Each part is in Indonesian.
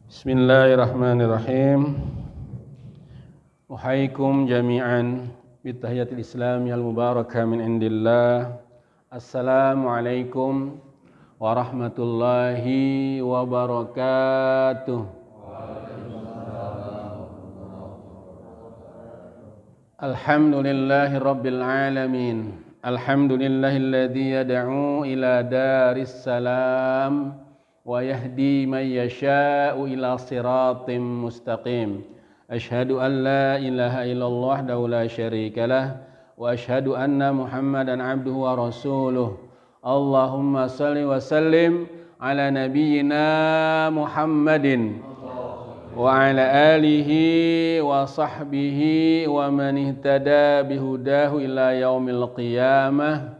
Bismillahirrahmanirrahim. Uhayyikum jami'an bitahiyatil islamiyal mubarakah min indillah. Assalamualaikum warahmatullahi wabarakatuh. Alhamdulillahi rabbil alamin. Alhamdulillahilladzi yad'u ila daris salam wa yahdi man yasha'u ila siratim mustaqim. Asyhadu an la ilaha illallah wahdahu la syarikalah wa asyhadu anna Muhammadan abduhu wa rasuluh. Allahumma shalli wa sallim ala nabiyyina Muhammadin wa ala alihi wa sahbihi wa man ihtada bihudahu ila yaumil qiyamah.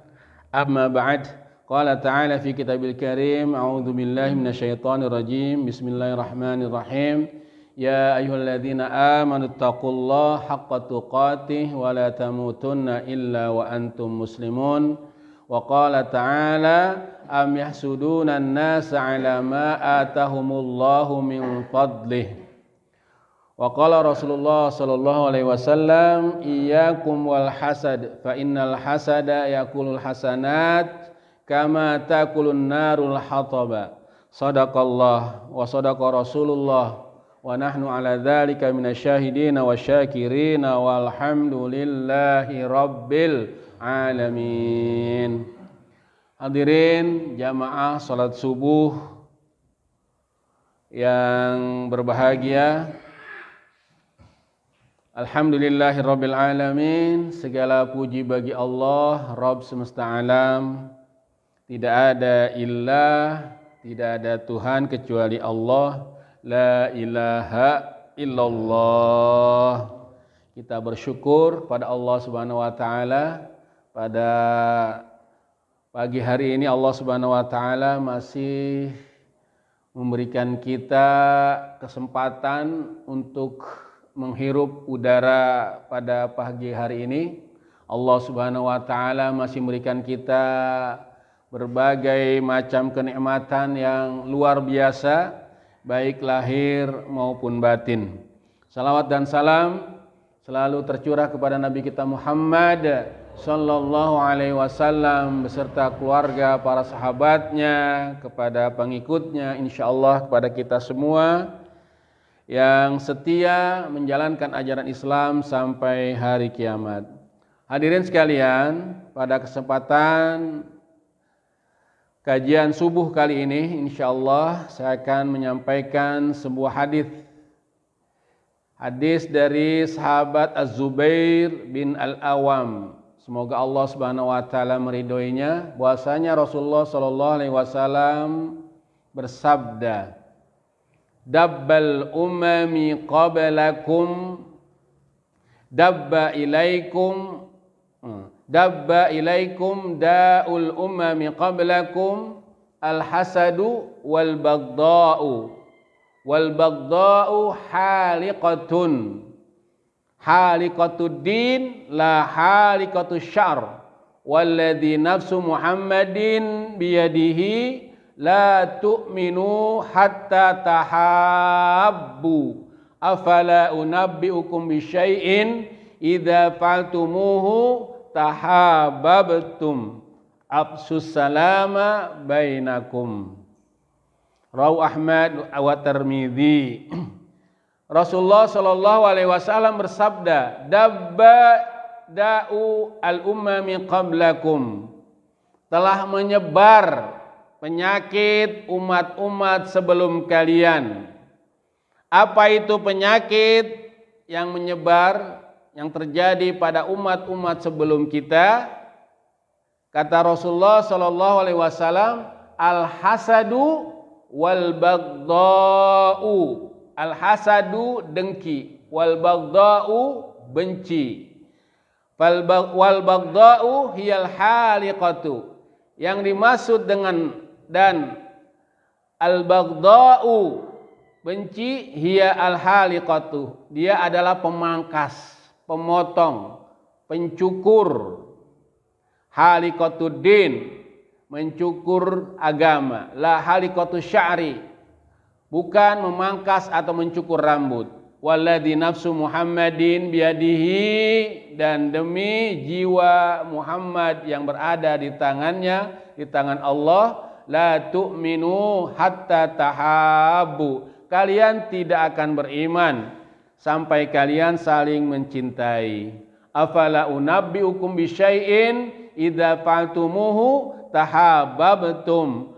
Amma ba'd. Qala ta'ala fi kitabil karim, a'udzu billahi minasyaitonir rajim. Bismillahirrahmanirrahim. Ya ayyuhalladzina amanu taqullaha haqqa tuqatih wa la tamutunna illa wa antum muslimun. Wa qala ta'ala am yahsuduna an-nasa 'ala ma atahumullahu min fadlih. Wa qala Rasulullah sallallahu alaihi wasallam iyyakum wal hasad fa innal hasada yakulul hasanat kama takulun narul hataba. Sadaqallah wa sadaqa Rasulullah wa nahnu ala dzalika minasyahidina wasyakirina walhamdulillahi rabbil alamin. Hadirin jamaah salat subuh yang berbahagia, alhamdulillahi rabbil alamin. Segala puji bagi Allah, Rabb semesta alam. Tidak ada ilah, tidak ada Tuhan kecuali Allah. La ilaha illallah. Kita bersyukur pada Allah Subhanahu wa taala. Pada pagi hari ini Allah Subhanahu wa taala masih memberikan kita kesempatan untuk menghirup udara pada pagi hari ini. Allah Subhanahu wa taala masih memberikan kita berbagai macam kenikmatan yang luar biasa, baik lahir maupun batin. Salawat dan salam selalu tercurah kepada Nabi kita Muhammad sallallahu alaihi wasallam beserta keluarga, para sahabatnya, kepada pengikutnya, insyaallah kepada kita semua yang setia menjalankan ajaran Islam sampai hari kiamat. Hadirin sekalian, pada kesempatan kajian subuh kali ini, insyaallah saya akan menyampaikan sebuah hadis dari sahabat Az-Zubair bin Al-Awam. Semoga Allah Subhanahu wa taala meridhoinya, bahwasanya Rasulullah sallallahu alaihi wasallam bersabda, dabbal umami qablakum dabba ilaikum da'ul umami qablakum al-hasadu wal baghda'u haliqatud din la haliqatus syar walladzi nafsu Muhammadin biyadihi la tu'minu hatta tahabbu afala unabbiukum bisyai'in idza fa'altumuhu tahabbabtum absus salama bainakum. Rawahu Ahmad wa Tirmidzi. Rasulullah sallallahu alaihi wasallam bersabda, dabba da'u al-ummami qablakum, telah menyebar penyakit umat-umat sebelum kalian. Apa itu penyakit yang menyebar, yang terjadi pada umat-umat sebelum kita? Kata Rasulullah sallallahu alaihi wasallam, al-hasadu wal baghda'u. Al-hasadu dengki, wal baghda'u benci. Wal baghda'u hiyal haliqatu. Yang dimaksud dengan dan al-baghda'u benci, hiya al-haliqatu, dia adalah pemangkas, pemotong, pencukur. Haliqatuddin, mencukur agama. La haliqatu sya'ri, bukan memangkas atau mencukur rambut. Walladzi nafsu Muhammadin biyadihi, dan demi jiwa Muhammad yang berada di tangannya, di tangan Allah, la tu'minu hatta tahabbu, kalian tidak akan beriman sampai kalian saling mencintai. Afala unabbiukum bisyai'in idza fa'altumuhu tahabbabtum.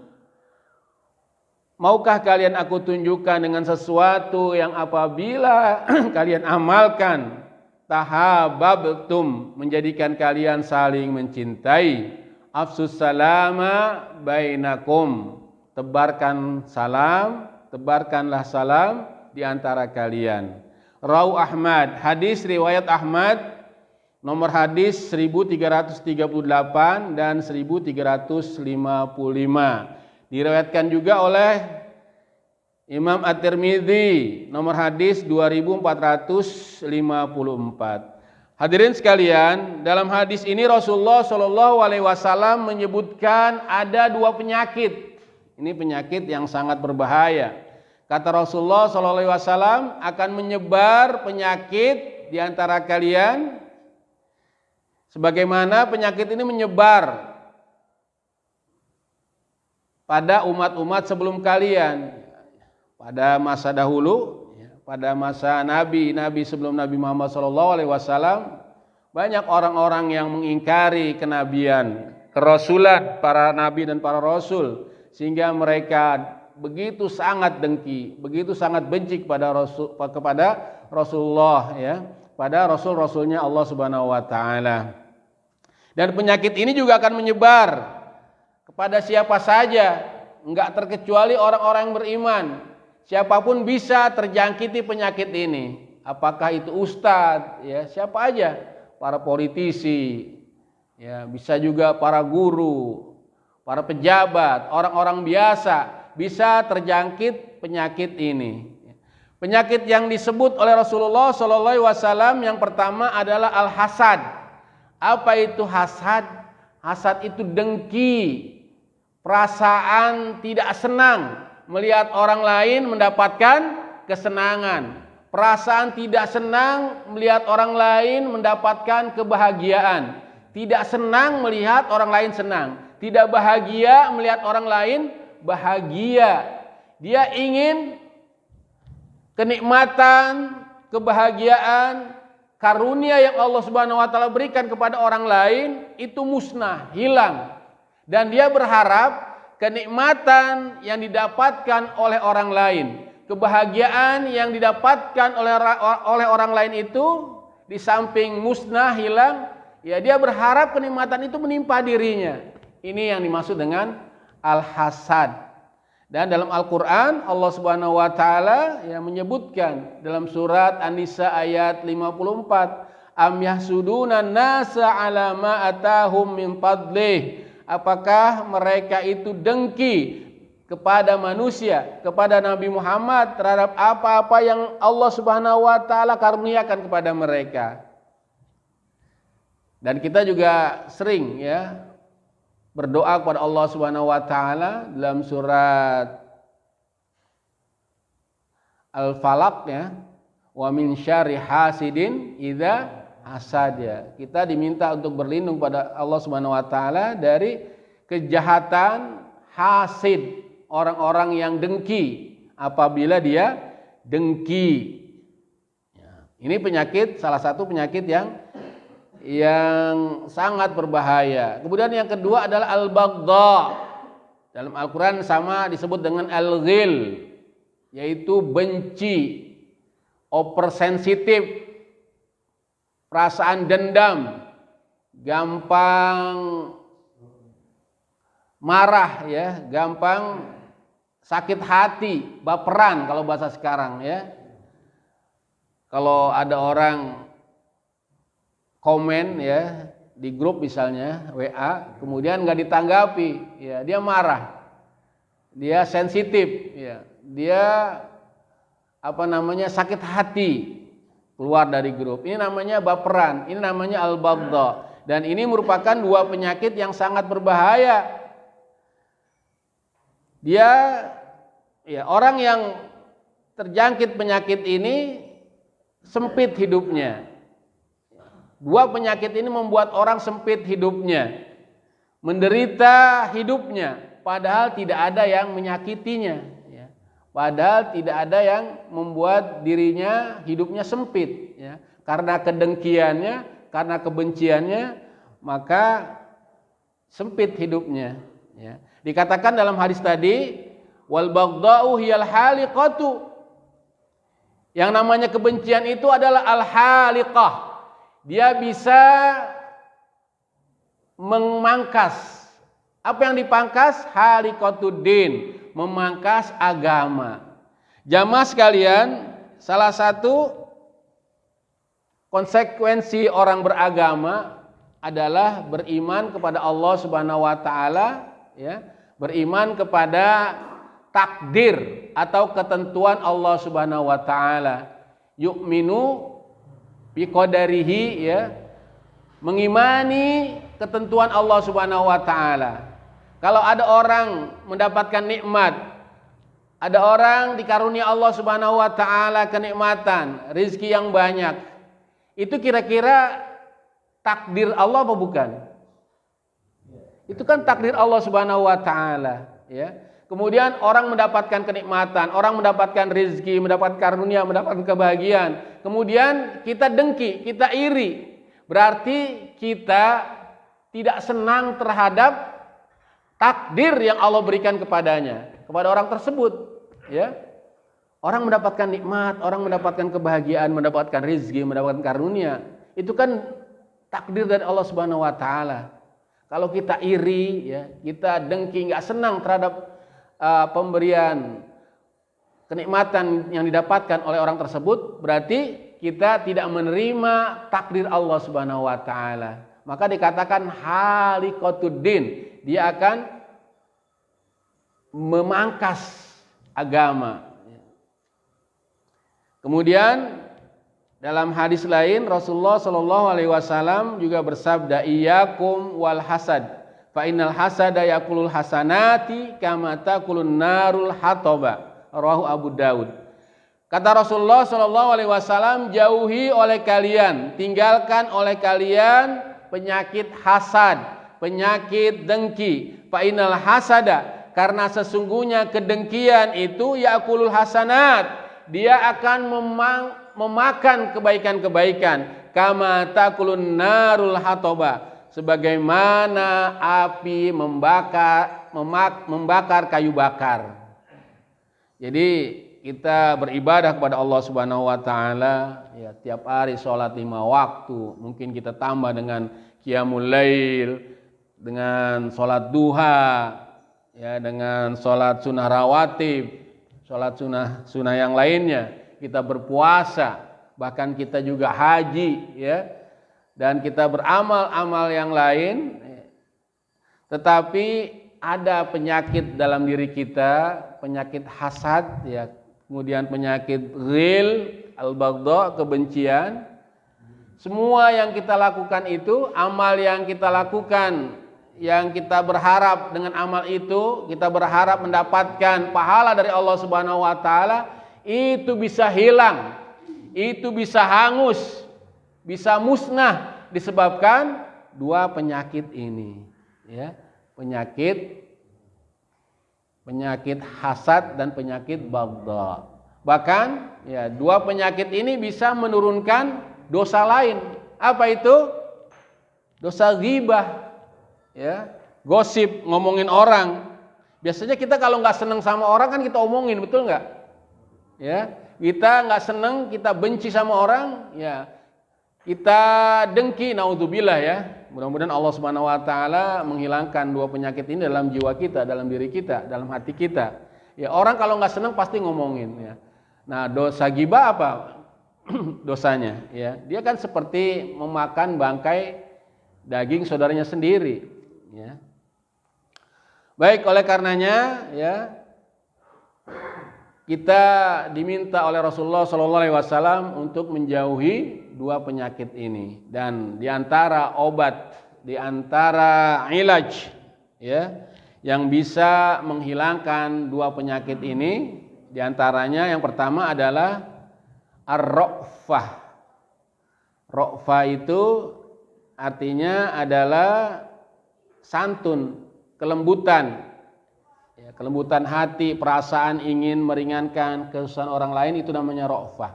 Maukah kalian aku tunjukkan dengan sesuatu yang apabila kalian amalkan, tahabbabtum, menjadikan kalian saling mencintai. Afsus salama bainakum, tebarkan salam, tebarkanlah salam di antara kalian. Rawi Ahmad, hadis riwayat Ahmad, nomor hadis 1338 dan 1355. Diriwayatkan juga oleh Imam At-Tirmidzi, nomor hadis 2454. Hadirin sekalian, dalam hadis ini Rasulullah Shallallahu Alaihi Wasallam menyebutkan ada dua penyakit. Ini penyakit yang sangat berbahaya. Kata Rasulullah Shallallahu Alaihi Wasallam, akan menyebar penyakit di antara kalian, sebagaimana penyakit ini menyebar pada umat-umat sebelum kalian, pada masa dahulu, pada masa Nabi sebelum Nabi Muhammad SAW, banyak orang-orang yang mengingkari kenabian, kerasulan para nabi dan para rasul, sehingga mereka begitu sangat dengki, begitu sangat benci kepada Rasulullah, pada rasul-rasulnya Allah Subhanahu Wa Taala. Dan penyakit ini juga akan menyebar kepada siapa saja, enggak terkecuali orang-orang yang beriman. Siapapun bisa terjangkiti penyakit ini. Apakah itu ustadz, siapa aja, para politisi, bisa juga para guru, para pejabat, orang-orang biasa bisa terjangkit penyakit ini. Penyakit yang disebut oleh Rasulullah SAW yang pertama adalah al-hasad. Apa itu hasad? Hasad itu dengki, perasaan tidak senang melihat orang lain mendapatkan kesenangan, perasaan tidak senang melihat orang lain mendapatkan kebahagiaan, tidak senang melihat orang lain senang, tidak bahagia melihat orang lain bahagia. Dia ingin kenikmatan, kebahagiaan, karunia yang Allah Subhanahu wa taala berikan kepada orang lain itu musnah, hilang. Dan dia berharap kenikmatan yang didapatkan oleh orang lain, kebahagiaan yang didapatkan oleh orang lain itu di samping musnah, hilang, dia berharap kenikmatan itu menimpa dirinya. Ini yang dimaksud dengan al-hasad. Dan dalam Al-Quran Allah Subhanahu wa taala menyebutkan dalam surat An-Nisa ayat 54, am yahsuduna nasa ala ma atahum min fadlih. Apakah mereka itu dengki kepada manusia, kepada Nabi Muhammad terhadap apa-apa yang Allah Subhanahu wa taala karuniakan kepada mereka. Dan kita juga sering berdoa kepada Allah Subhanahu wa taala dalam surat Al-Falaq, wa min syarri hasidin idza hasad. Kita diminta untuk berlindung pada Allah Subhanahu wa taala dari kejahatan hasid, orang-orang yang dengki apabila dia dengki. Ini penyakit, salah satu penyakit yang sangat berbahaya. Kemudian yang kedua adalah al-baghdha. Dalam Al-Qur'an sama disebut dengan al-ghil, yaitu benci, oversensitif, perasaan dendam, gampang marah, gampang sakit hati, baperan kalau bahasa sekarang, Kalau ada orang komen di grup misalnya WA, kemudian nggak ditanggapi, dia marah, dia sensitif, dia sakit hati, keluar dari grup. Ini namanya baperan, ini namanya al-baghdha. Dan ini merupakan dua penyakit yang sangat berbahaya. Dia orang yang terjangkit penyakit ini sempit hidupnya. Dua penyakit ini membuat orang sempit hidupnya, menderita hidupnya, padahal tidak ada yang menyakitinya, ya. Padahal tidak ada yang membuat dirinya hidupnya sempit, ya. Karena kedengkiannya, karena kebenciannya, maka sempit hidupnya, ya. Dikatakan dalam hadis tadi, wal baghdau hiyal haliqatu. Yang namanya kebencian itu adalah al-haliqah. Dia bisa memangkas. Apa yang dipangkas? Haliqatuddin, memangkas agama. Jamaah sekalian, salah satu konsekuensi orang beragama adalah beriman kepada Allah Subhanahu wa taala, ya, beriman kepada takdir atau ketentuan Allah Subhanahu wa taala. Yu'minu biqadarihi, ya, mengimani ketentuan Allah Subhanahu wa taala. Kalau ada orang mendapatkan nikmat, ada orang dikarunia Allah Subhanahu wa taala kenikmatan, rezeki yang banyak, itu kira-kira takdir Allah apa bukan? Itu kan takdir Allah Subhanahu wa taala, ya. Kemudian orang mendapatkan kenikmatan, orang mendapatkan rezeki, mendapatkan karunia, mendapatkan kebahagiaan. Kemudian kita dengki, kita iri. Berarti kita tidak senang terhadap takdir yang Allah berikan kepadanya, kepada orang tersebut, ya. Orang mendapatkan nikmat, orang mendapatkan kebahagiaan, mendapatkan rezeki, mendapatkan karunia. Itu kan takdir dari Allah Subhanahu wa taala. Kalau kita iri, ya, kita dengki, enggak senang terhadap pemberian kenikmatan yang didapatkan oleh orang tersebut, berarti kita tidak menerima takdir Allah Subhanahu wa taala. Maka dikatakan haliqatuddin, dia akan memangkas agama. Kemudian dalam hadis lain Rasulullah Shallallahu alaihi wasallam juga bersabda, iyyakum wal hasad, fa innal hasada yakulul hasanati kama takulun narul hataba. Rawahu Abu Daud. Kata Rasulullah Shallallahu alaihi wasallam, jauhi oleh kalian, tinggalkan oleh kalian penyakit hasad, penyakit dengki. Fa innal hasada, karena sesungguhnya kedengkian itu yakulul hasanat, dia akan memakan kebaikan-kebaikan. Kama takulun narul hataba, sebagaimana api membakar kayu bakar. Jadi kita beribadah kepada Allah Subhanahu wa taala, ya, tiap hari sholat 5 waktu, mungkin kita tambah dengan qiyamul lail, dengan sholat duha, ya, dengan sholat sunnah rawatib, sholat sunnah yang lainnya, kita berpuasa, bahkan kita juga haji, ya, dan kita beramal-amal yang lain. Tetapi ada penyakit dalam diri kita, penyakit hasad, ya, kemudian penyakit ghil, al-baghdha, kebencian. Semua yang kita lakukan itu, amal yang kita lakukan, yang kita berharap dengan amal itu, kita berharap mendapatkan pahala dari Allah Subhanahu wa taala, itu bisa hilang, itu bisa hangus, bisa musnah disebabkan dua penyakit ini, ya. Penyakit hasad dan penyakit baghdha. Bahkan, ya, dua penyakit ini bisa menurunkan dosa lain. Apa itu? Dosa ghibah, ya, gosip, ngomongin orang. Biasanya kita kalau nggak seneng sama orang kan kita omongin, betul nggak? Ya, kita nggak seneng, kita benci sama orang, ya, kita dengki, naudzubillah, ya. Mudah-mudahan Allah Subhanahu wa taala menghilangkan dua penyakit ini dalam jiwa kita, dalam diri kita, dalam hati kita. Ya, orang kalau nggak seneng pasti ngomongin, ya. Nah, dosa ghibah apa dosanya? Ya, dia kan seperti memakan bangkai daging saudaranya sendiri, ya. Baik, oleh karenanya, ya, kita diminta oleh Rasulullah SAW untuk menjauhi dua penyakit ini, dan diantara obat, diantara ilaj, ya, yang bisa menghilangkan dua penyakit ini Di antaranya yang pertama adalah ar-ra'fah. Ra'fah itu artinya adalah santun, kelembutan. Ya, kelembutan hati, perasaan ingin meringankan kesusahan orang lain, itu namanya ra'fah.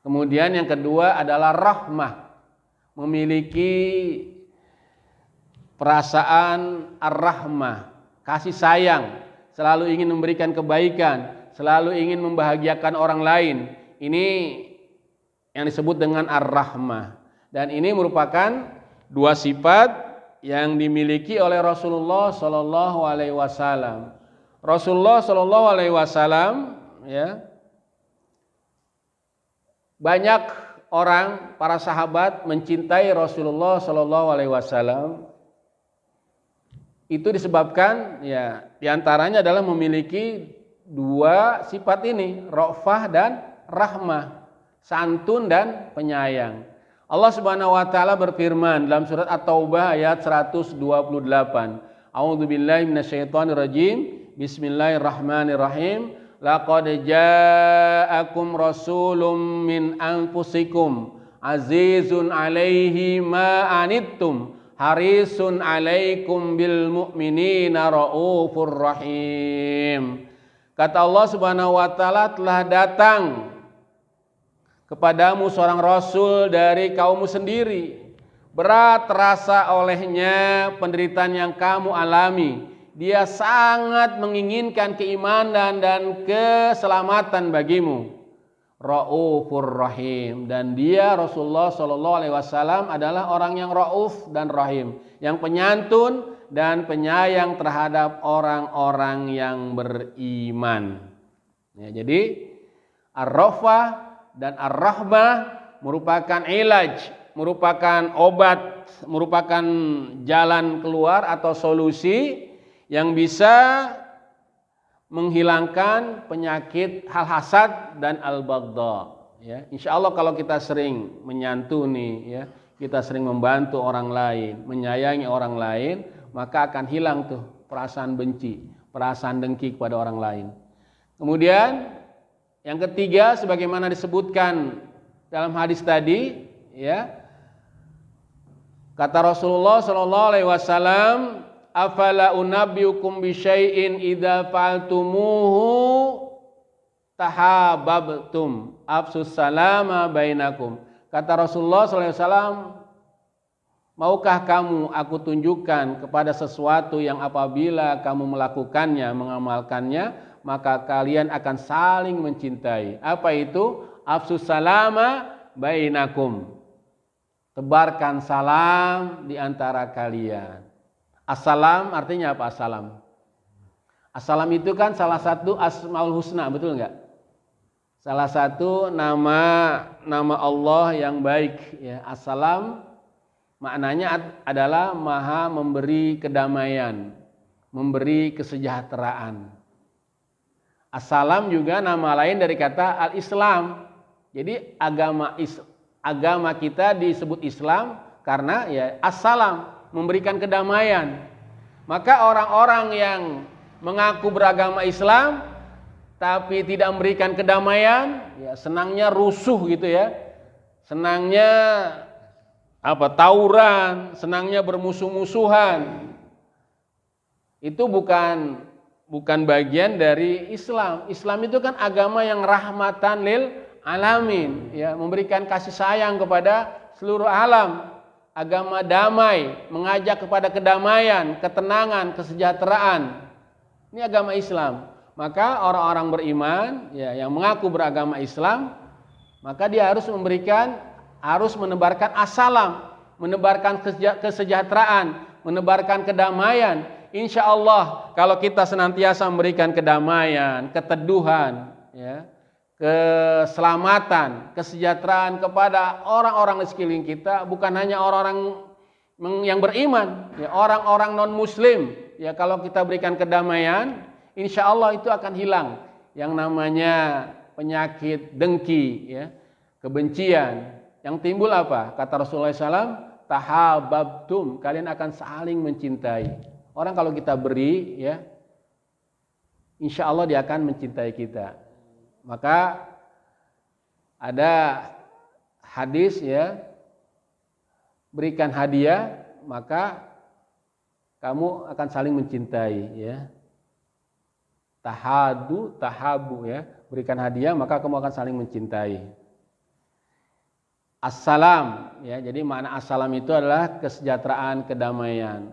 Kemudian yang kedua adalah rahmah, memiliki perasaan ar-rahmah, kasih sayang, selalu ingin memberikan kebaikan, selalu ingin membahagiakan orang lain. Ini yang disebut dengan ar-rahmah. Dan ini merupakan dua sifat yang dimiliki oleh Rasulullah Shallallahu Alaihi Wasallam. Rasulullah Shallallahu Alaihi Wasallam, ya, banyak orang, para sahabat mencintai Rasulullah Shallallahu Alaihi Wasallam. Itu disebabkan, ya, diantaranya adalah memiliki dua sifat ini, ra'fah dan rahmah, santun dan penyayang. Allah Subhanahu wa taala berfirman dalam surat At-Taubah ayat 128. A'udzubillahi minasyaitonirrajim. Bismillahirrahmanirrahim. Laqad ja'akum rasulun min anfusikum azizun 'alaihi ma anittum harisun 'alaikum bil mu'minina raufur rahim. Kata Allah Subhanahu wa taala, telah datang kepadamu seorang rasul dari kaummu sendiri. Berat terasa olehnya penderitaan yang kamu alami. Dia sangat menginginkan keimanan dan keselamatan bagimu. Raufur rahim. Dan dia, Rasulullah Shallallahu Alaihi Wasallam, adalah orang yang rauf dan rahim, yang penyantun dan penyayang terhadap orang-orang yang beriman. Ya, jadi ar-rafah dan ar-rahmah merupakan ilaj, merupakan obat, merupakan jalan keluar atau solusi yang bisa menghilangkan penyakit hal-hasad dan al-baghdha. Ya, insya Allah kalau kita sering menyantuni, ya, kita sering membantu orang lain, menyayangi orang lain, maka akan hilang tuh perasaan benci, perasaan dengki kepada orang lain. Kemudian yang ketiga, sebagaimana disebutkan dalam hadis tadi, ya, kata Rasulullah Shallallahu Alaihi Wasallam, afala unabbiukum bi syai'in idza fa'altumuhu tahabbtum afsus salama bainakum. Kata Rasulullah sallallahu alaihi wasallam, maukah kamu aku tunjukkan kepada sesuatu yang apabila kamu melakukannya, mengamalkannya, maka kalian akan saling mencintai. Apa itu? Afsus salama bainakum. Tebarkan salam di antara kalian. Assalam artinya apa? Assalam. Assalam itu kan salah satu asmaul husna, betul enggak? Salah satu nama Allah yang baik, ya. Assalam maknanya adalah Maha memberi kedamaian, memberi kesejahteraan. Assalam juga nama lain dari kata al-Islam. Jadi agama kita disebut Islam karena, ya, assalam, memberikan kedamaian. Maka orang-orang yang mengaku beragama Islam tapi tidak memberikan kedamaian, ya, senangnya rusuh gitu, ya. Senangnya tawuran, senangnya bermusuh-musuhan. Itu bukan bagian dari Islam. Islam itu kan agama yang rahmatan lil alamin, ya, memberikan kasih sayang kepada seluruh alam. Agama damai, mengajak kepada kedamaian, ketenangan, kesejahteraan. Ini agama Islam. Maka orang-orang beriman, ya, yang mengaku beragama Islam, maka dia harus menebarkan assalam, menebarkan kesejahteraan, menebarkan kedamaian. Insya Allah kalau kita senantiasa memberikan kedamaian, keteduhan, ya, keselamatan, kesejahteraan kepada orang-orang di sekeliling kita, bukan hanya orang-orang yang beriman, ya, orang-orang non-muslim, ya, kalau kita berikan kedamaian, insya Allah itu akan hilang yang namanya penyakit dengki, ya, kebencian. Yang timbul apa? Kata Rasulullah SAW, tahabbtum, kalian akan saling mencintai. Orang kalau kita beri, ya, insya Allah dia akan mencintai kita. Maka ada hadis ya, berikan hadiah maka kamu akan saling mencintai ya. Tahabu ya, berikan hadiah maka kamu akan saling mencintai. Assalam ya, jadi makna assalam itu adalah kesejahteraan, kedamaian.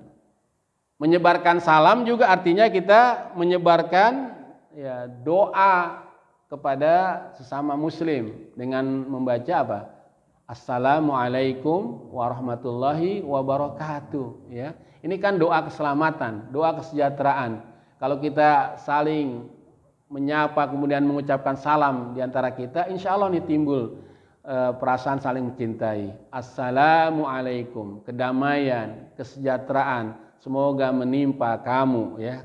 Menyebarkan salam juga artinya kita menyebarkan ya doa kepada sesama muslim dengan membaca apa? Assalamualaikum warahmatullahi wabarakatuh ya. Ini kan doa keselamatan, doa kesejahteraan. Kalau kita saling menyapa kemudian mengucapkan salam di antara kita, insya Allah ini timbul perasaan saling mencintai. Assalamualaikum, kedamaian, kesejahteraan semoga menimpa kamu ya.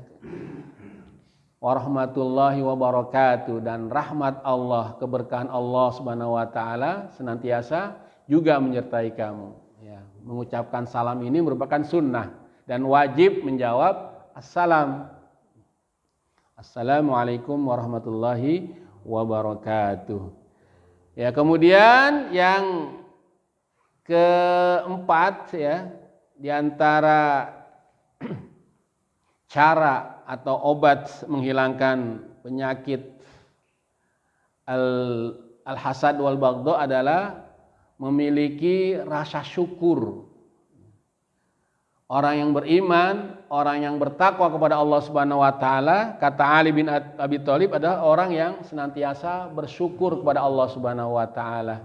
Warahmatullahi wabarakatuh, dan rahmat Allah, keberkahan Allah Subhanahu wa taala senantiasa juga menyertai kamu ya. Mengucapkan salam ini merupakan sunnah dan wajib menjawab assalam. Assalamualaikum warahmatullahi wabarakatuh. Ya, kemudian yang keempat ya, di antara cara atau obat menghilangkan penyakit al-hasad wal baghdha adalah memiliki rasa syukur. Orang yang beriman, orang yang bertakwa kepada Allah Subhanahu wa taala, kata Ali bin Abi Thalib, adalah orang yang senantiasa bersyukur kepada Allah Subhanahu wa taala.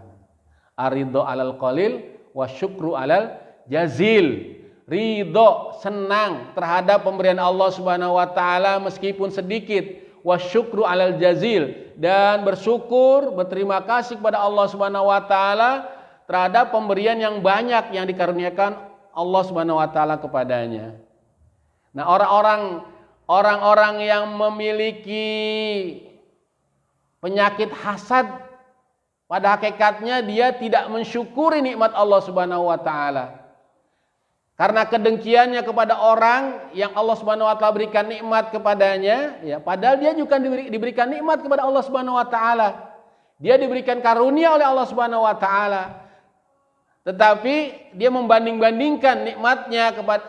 Aridho alal qalil wa syukru alal jazil. Ridho, senang terhadap pemberian Allah Subhanahu wa taala meskipun sedikit, wa syukru alal jazil, dan bersyukur, berterima kasih kepada Allah Subhanahu wa taala terhadap pemberian yang banyak yang dikaruniakan Allah Subhanahu wa taala kepadanya. Nah, orang-orang yang memiliki penyakit hasad, pada hakikatnya dia tidak mensyukuri nikmat Allah Subhanahu wa taala. Karena kedengkiannya kepada orang yang Allah Subhanahu wa taala berikan nikmat kepadanya, ya, padahal dia juga diberikan nikmat kepada Allah Subhanahu wa taala. Dia diberikan karunia oleh Allah Subhanahu wa taala. Tetapi dia membanding-bandingkan nikmatnya kepada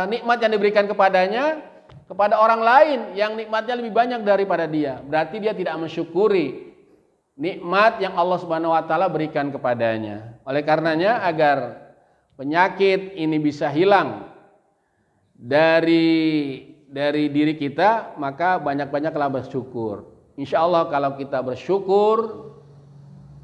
nikmat yang diberikan kepadanya kepada orang lain yang nikmatnya lebih banyak daripada dia. Berarti dia tidak mensyukuri nikmat yang Allah Subhanahu wa taala berikan kepadanya. Oleh karenanya, agar penyakit ini bisa hilang dari diri kita, maka banyak-banyaklah bersyukur. Insya Allah kalau kita bersyukur,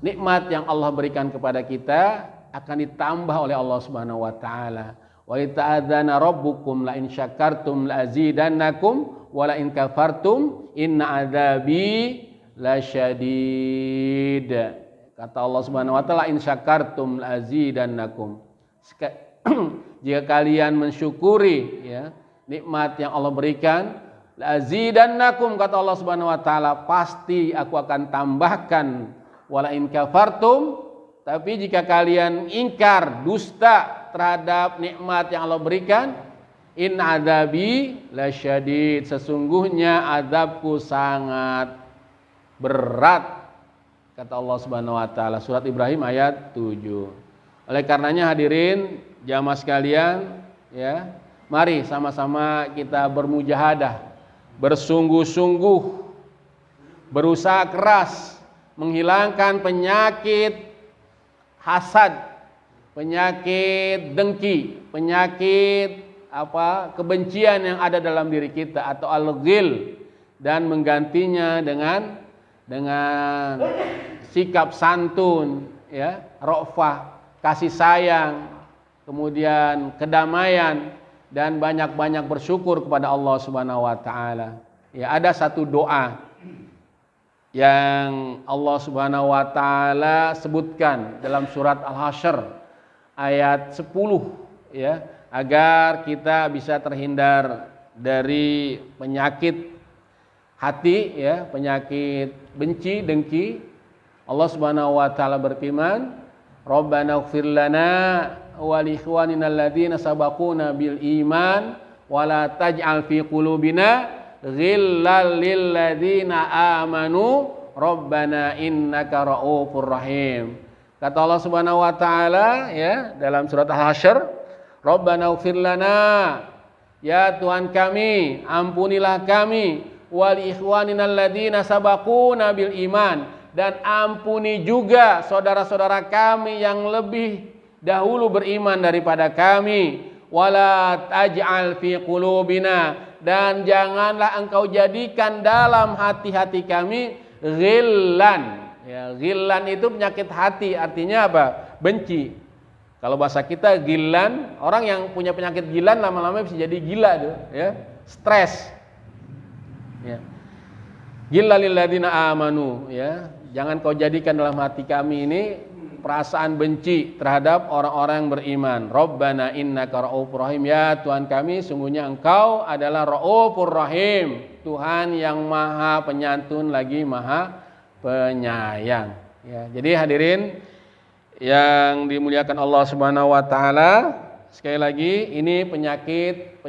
nikmat yang Allah berikan kepada kita akan ditambah oleh Allah Subhanahu wa taala. Wa ta'adzana rabbukum la in syakartum la azidannakum wa la in kafartum inna adzabi lasyadid. Kata Allah Subhanahu wa taala, in syakartum la azidannakum. Jika kalian mensyukuri ya nikmat yang Allah berikan, la azidannakum, kata Allah Subhanahu wa taala, pasti aku akan tambahkan. Wala in kafartum, tapi jika kalian ingkar, dusta terhadap nikmat yang Allah berikan, in adzabi lasyadid, sesungguhnya azabku sangat berat, kata Allah Subhanahu wa taala. Surat Ibrahim ayat 7. Oleh karenanya hadirin jamaah sekalian ya, mari sama-sama kita bermujahadah, bersungguh-sungguh, berusaha keras menghilangkan penyakit hasad, penyakit dengki, penyakit kebencian yang ada dalam diri kita atau al-ghil, dan menggantinya dengan sikap santun ya, ra'fah, kasih sayang, kemudian kedamaian, dan banyak-banyak bersyukur kepada Allah Subhanahu wa taala. Ya, ada satu doa yang Allah Subhanahu wa taala sebutkan dalam surat Al-Hasyr ayat 10 ya, agar kita bisa terhindar dari penyakit hati ya, penyakit benci, dengki. Allah Subhanahu wa taala berfirman, Rabbana ighfir lana wa li ikhwanina alladziina sabaquna bil iman wa la taj'al fi qulubina ghillal lil ladzina amanu rabbana innaka raufur rahim. Kata Allah Subhanahu wa taala ya dalam surat Al-Hasyr, Rabbana ighfir lana, ya Tuhan kami, ampunilah kami, wal ikhwaninal ladzina sabaquna bil iman, dan ampuni juga saudara-saudara kami yang lebih dahulu beriman daripada kami, wala taj'al fi qulubina, dan janganlah engkau jadikan dalam hati-hati kami ghillan. Ya, ghillan itu penyakit hati, artinya apa? Benci. Kalau bahasa kita ghillan, orang yang punya penyakit ghillan lama-lama bisa jadi gila tuh, ya, stres. Ya. Ghillal lil ladzina amanu, ya. Jangan kau jadikan dalam hati kami ini perasaan benci terhadap orang-orang yang beriman. Rabbana innaka raufur rahim, ya Tuhan kami, sungguhnya Engkau adalah raufur rahim, Tuhan yang maha penyantun lagi maha penyayang. Ya, jadi hadirin yang dimuliakan Allah Subhanahu wa taala, sekali lagi ini penyakit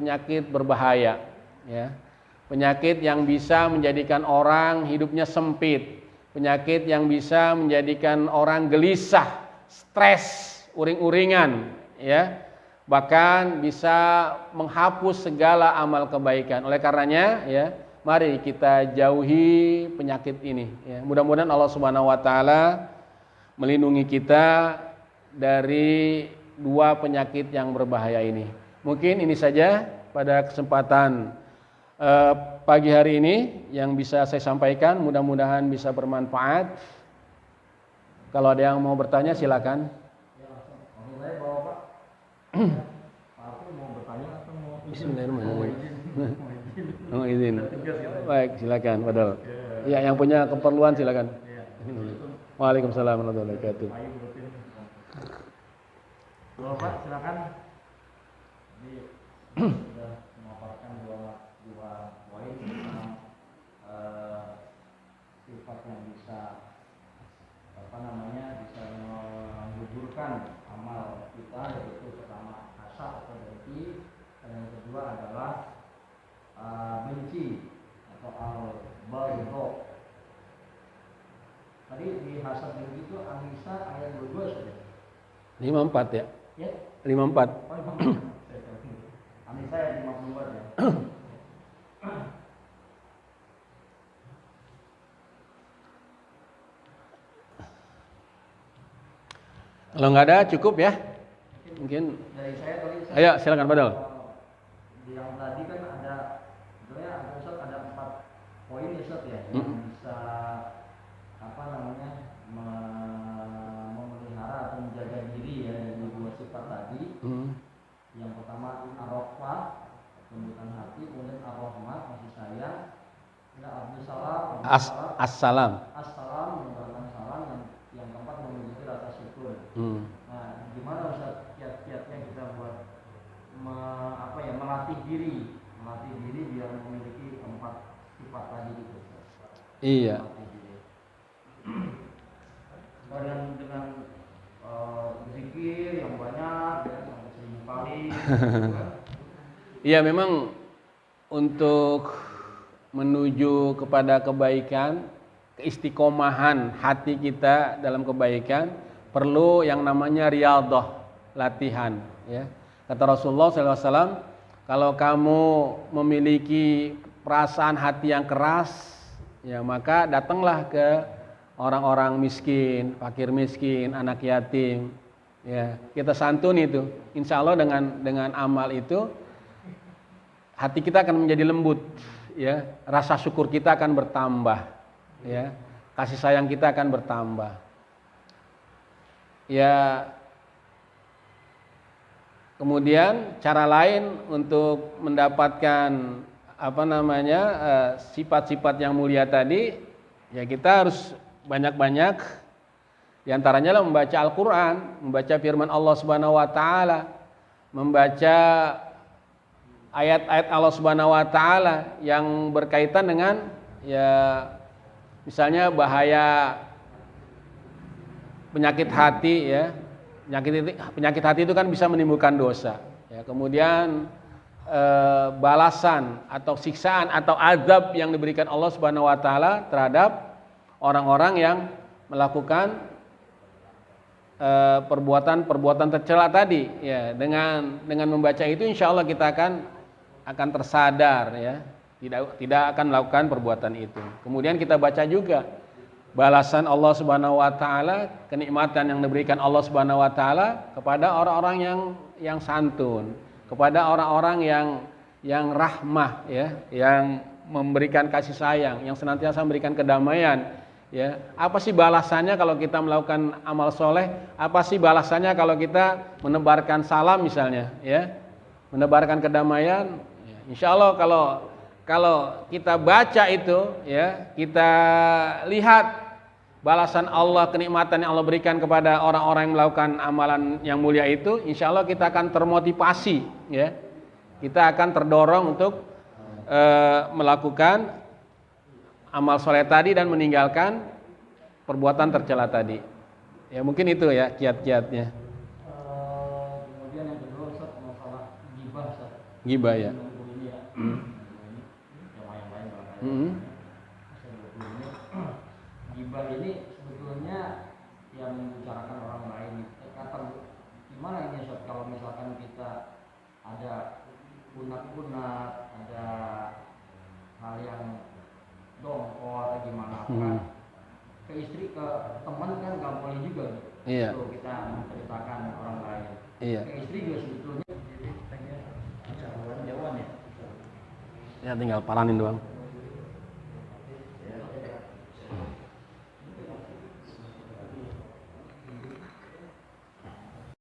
berbahaya, ya. Penyakit yang bisa menjadikan orang hidupnya sempit, penyakit yang bisa menjadikan orang gelisah, stres, uring-uringan, ya. Bahkan bisa menghapus segala amal kebaikan. Oleh karenanya, ya, mari kita jauhi penyakit ini, ya. Mudah-mudahan Allah Subhanahu wa taala melindungi kita dari dua penyakit yang berbahaya ini. Mungkin ini saja pada kesempatan pagi hari ini yang bisa saya sampaikan, mudah-mudahan bisa bermanfaat. Kalau ada yang mau bertanya silakan. Bismillahirrahmanirrahim. Oh, izin. Baik, silakan, Padahal. Ya, yang punya keperluan silakan. Waalaikumsalam warahmatullahi wabarakatuh. Bapak silakan. Sudah memaparkan dua poin tentang sifat yang bisa bisa menggugurkan amal kita, yaitu pertama hasad atau dengki, dan yang kedua adalah benci atau al-baghdha. Tadi di hasad dengki itu An-Nisa ayat 22 sudah. 54 ya? Ya? 54. Oh, 54. An-Nisa ayat 54 ya. Kalau nggak ada cukup ya? Mungkin dari saya tadi. Ayo silakan Padahal. Yang tadi kan sebenarnya ada 4 poin ya Ustaz ya, yang bisa memelihara atau menjaga diri ya dari dua sifat tadi. Yang pertama ar-rafah, kelembutan hati, kemudian ar-rahmah, kasih sayang, Abdus Salam, Assalam, menyebarkan salam, yang keempat memiliki rasa syukur. Nah, gimana Ustaz kiat-kiatnya kita buat melatih diri biar memiliki 4 sifat tadi itu. Iya. Dengan berzikir yang banyak ya, sampai 1000 kali. Iya, memang untuk menuju kepada kebaikan, keistiqomahan hati kita dalam kebaikan perlu yang namanya riyadhah, latihan, ya. Kata Rasulullah SAW, kalau kamu memiliki perasaan hati yang keras, ya maka datanglah ke orang-orang miskin, fakir miskin, anak yatim, ya kita santuni itu. Insya Allah dengan amal itu hati kita akan menjadi lembut, ya, rasa syukur kita akan bertambah, ya, kasih sayang kita akan bertambah, ya. Kemudian cara lain untuk mendapatkan sifat-sifat yang mulia tadi, ya kita harus banyak-banyak, diantaranya membaca Al-Quran, membaca firman Allah Subhanahu Wa Taala, membaca ayat-ayat Allah Subhanahu Wa Taala yang berkaitan dengan, ya, misalnya bahaya penyakit hati, ya. Penyakit hati itu kan bisa menimbulkan dosa, ya. Kemudian balasan atau siksaan atau azab yang diberikan Allah Subhanahu wa taala terhadap orang-orang yang melakukan perbuatan tercela tadi ya. Dengan membaca itu insya Allah kita akan tersadar ya, tidak akan melakukan perbuatan itu. Kemudian kita baca juga balasan Allah Subhanahu wa taala, kenikmatan yang diberikan Allah Subhanahu wa taala kepada orang-orang yang santun, kepada orang-orang yang rahmah ya, yang memberikan kasih sayang, yang senantiasa memberikan kedamaian ya. Apa sih balasannya kalau kita melakukan amal soleh? Apa sih balasannya kalau kita menebarkan salam misalnya ya, menebarkan kedamaian ya. Insya Allah kalau kita baca itu ya, kita lihat balasan Allah, kenikmatan yang Allah berikan kepada orang-orang yang melakukan amalan yang mulia itu, insya Allah kita akan termotivasi ya, kita akan terdorong untuk melakukan amal soleh tadi dan meninggalkan perbuatan tercela tadi ya. Mungkin itu ya kiat-kiatnya. Kemudian yang kedua Ustaz, masalah ghibah Ustaz. Ghibah ya. Ini ya. Yang lain Ghibah ini sebetulnya yang membicarakan orang lain. Kata gimana ini Ustaz kalau misalkan kita ada kunat-kunat, ada hal yang dongkol atau gimana ke istri, ke teman kan nggak boleh juga gitu. Iya. Tuh, kita menceritakan orang lain. Iya. Ke istri juga sebetulnya jauhan ya. Ya tinggal paranin doang.